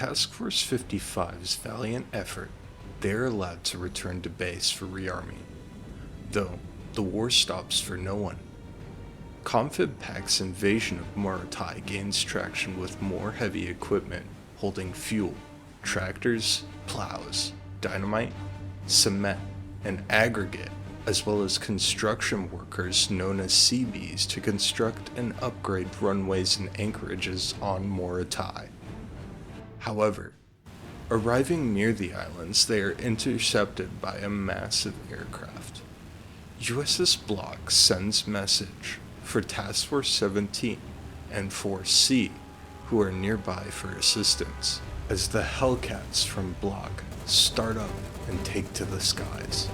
Task Force 55's valiant effort, they are allowed to return to base for rearming, though the war stops for no one. Confib Pac's invasion of Morotai gains traction with more heavy equipment holding fuel, tractors, plows, dynamite, cement, and aggregate, as well as construction workers known as CBs to construct and upgrade runways and anchorages on Morotai. However, arriving near the islands, they are intercepted by a massive aircraft. USS Block sends message for Task Force 17 and Force C, who are nearby for assistance, as the Hellcats from Block start up and take to the skies.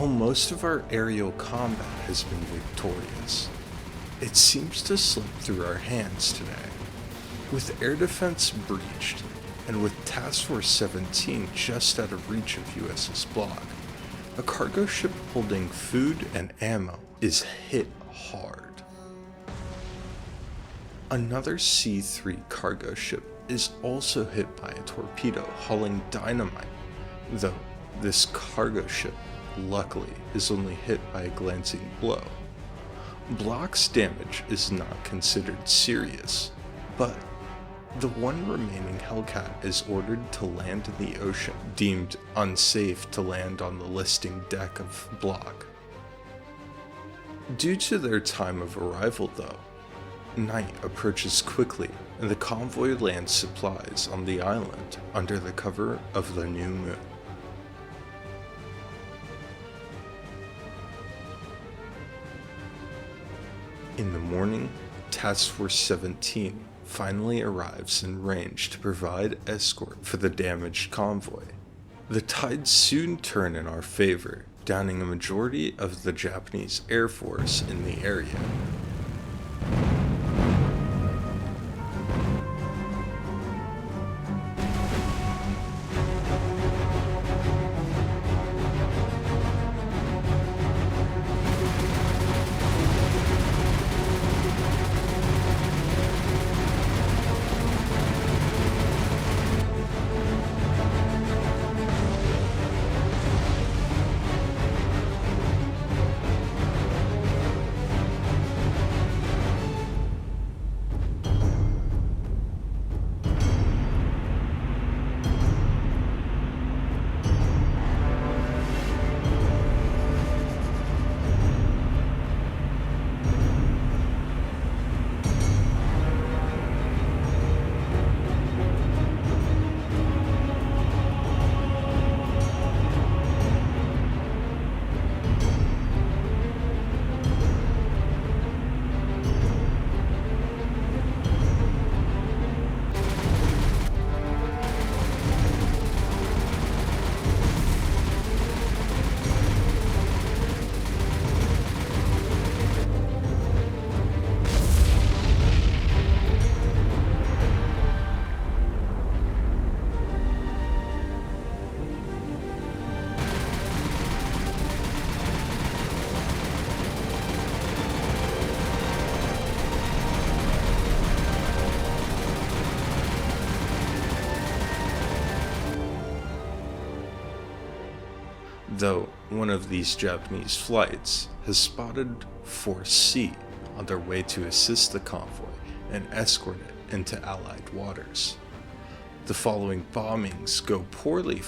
While most of our aerial combat has been victorious, it seems to slip through our hands today. With air defense breached, and with Task Force 17 just out of reach of USS Block, a cargo ship holding food and ammo is hit hard. Another C-3 cargo ship is also hit by a torpedo hauling dynamite, though this cargo ship luckily is only hit by a glancing blow. Block's damage is not considered serious, but the one remaining Hellcat is ordered to land in the ocean, deemed unsafe to land on the listing deck of Block. Due to their time of arrival though, night approaches quickly and the convoy lands supplies on the island under the cover of the new moon. In the morning, Task Force 17 finally arrives in range to provide escort for the damaged convoy. The tides soon turn in our favor, downing a majority of the Japanese Air Force in the area. Though one of these Japanese flights has spotted Force C on their way to assist the convoy and escort it into Allied waters. The following bombings go poorly.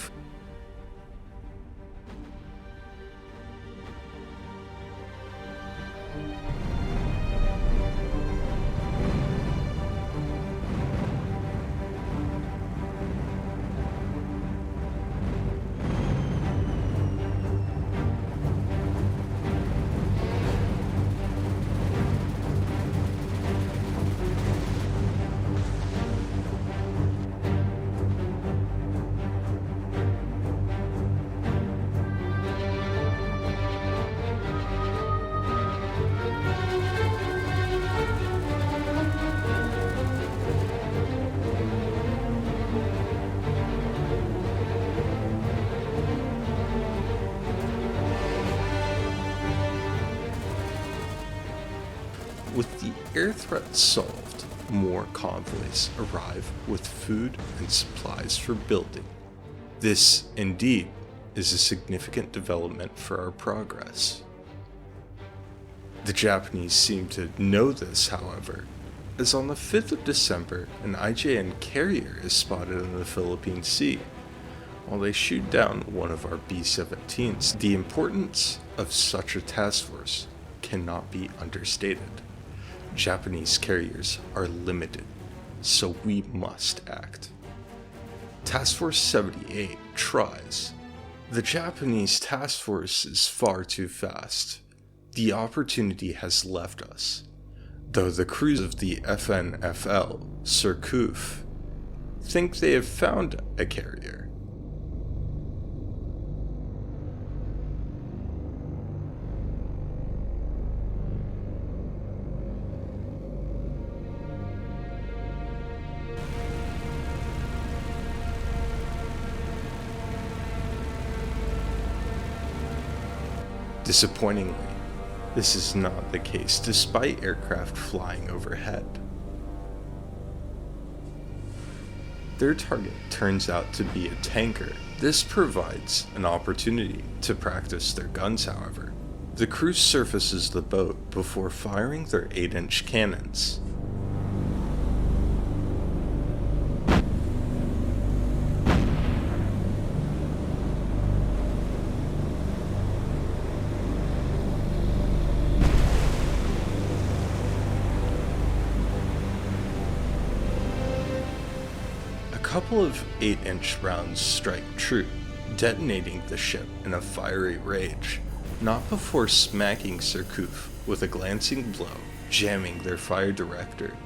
With the air threat solved, more convoys arrive with food and supplies for building. This, indeed, is a significant development for our progress. The Japanese seem to know this, however, as on the 5th of December, an IJN carrier is spotted in the Philippine Sea, while they shoot down one of our B-17s. The importance of such a task force cannot be understated. Japanese carriers are limited, so we must act. Task Force 78 tries. The Japanese task force is far too fast. The opportunity has left us, though the crews of the FNFL, Surcouf, think they have found a carrier. Disappointingly, this is not the case despite aircraft flying overhead. Their target turns out to be a tanker. This provides an opportunity to practice their guns, however. The crew surfaces the boat before firing their 8-inch cannons. A couple of 8-inch rounds strike true, detonating the ship in a fiery rage, not before smacking Surcouf with a glancing blow, jamming their fire director.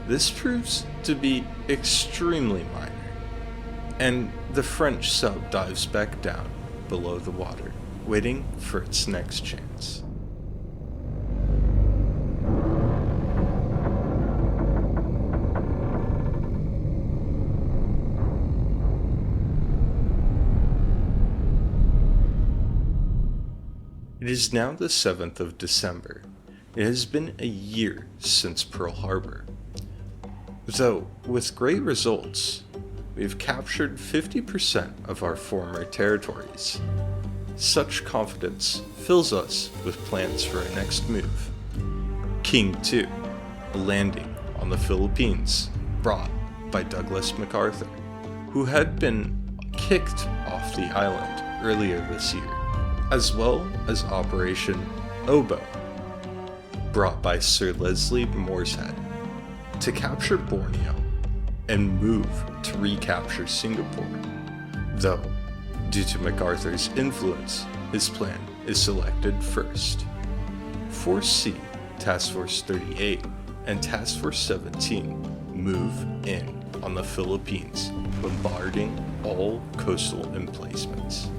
This proves to be extremely minor, and the French sub dives back down below the water, waiting for its next chance. It is now the 7th of December. It has been a year since Pearl Harbor. Though, with great results, we have captured 50% of our former territories. Such confidence fills us with plans for our next move. King 2, a landing on the Philippines, brought by Douglas MacArthur, who had been kicked off the island earlier this year, as well as Operation Oboe, brought by Sir Leslie Morshead, to capture Borneo and move to recapture Singapore. Though, due to MacArthur's influence, his plan is selected first. Force C, Task Force 38, and Task Force 17 move in on the Philippines, bombarding all coastal emplacements.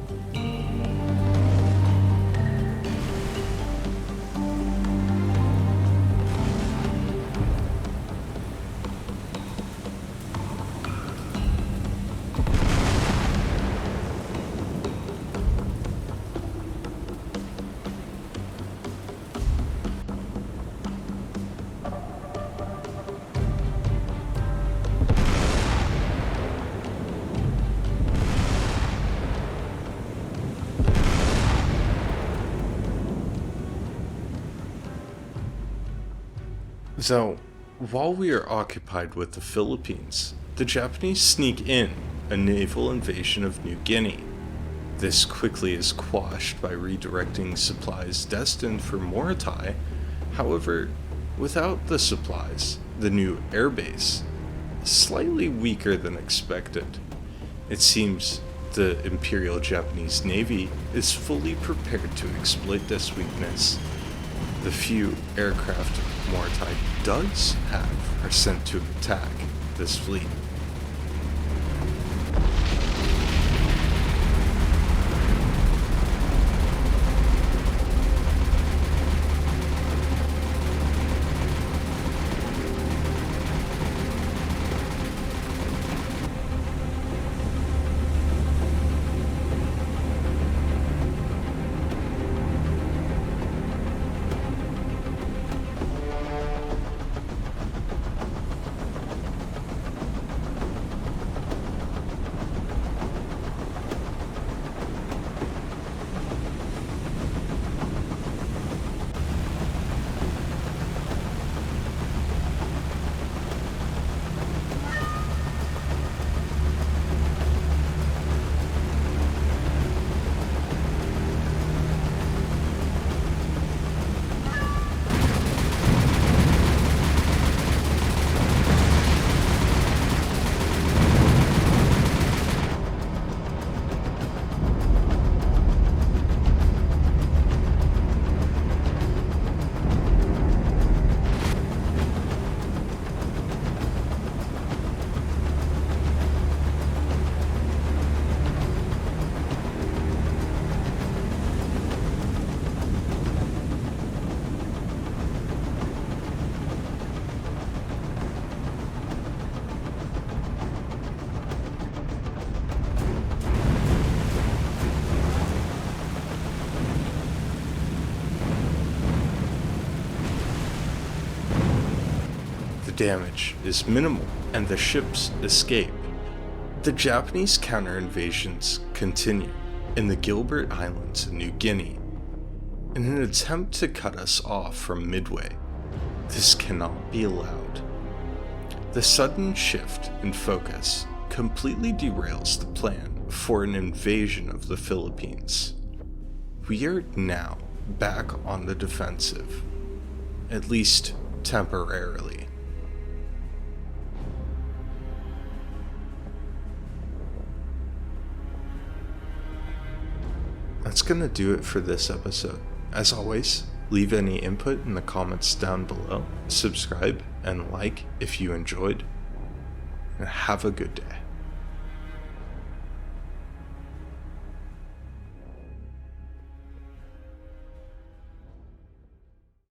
So, while we are occupied with the Philippines, the Japanese sneak in a naval invasion of New Guinea. This quickly is quashed by redirecting supplies destined for Morotai. However, without the supplies, the new airbase is slightly weaker than expected. It seems the Imperial Japanese Navy is fully prepared to exploit this weakness. The few aircraft Morotai does have are sent to attack this fleet. damage is minimal and the ships escape. The Japanese counter-invasions continue in the Gilbert Islands of New Guinea in an attempt to cut us off from Midway. This cannot be allowed. The sudden shift in focus completely derails the plan for an invasion of the Philippines. We are now back on the defensive, at least temporarily. That's gonna do it for this episode. As always, leave any input in the comments down below, subscribe and like if you enjoyed, and have a good day.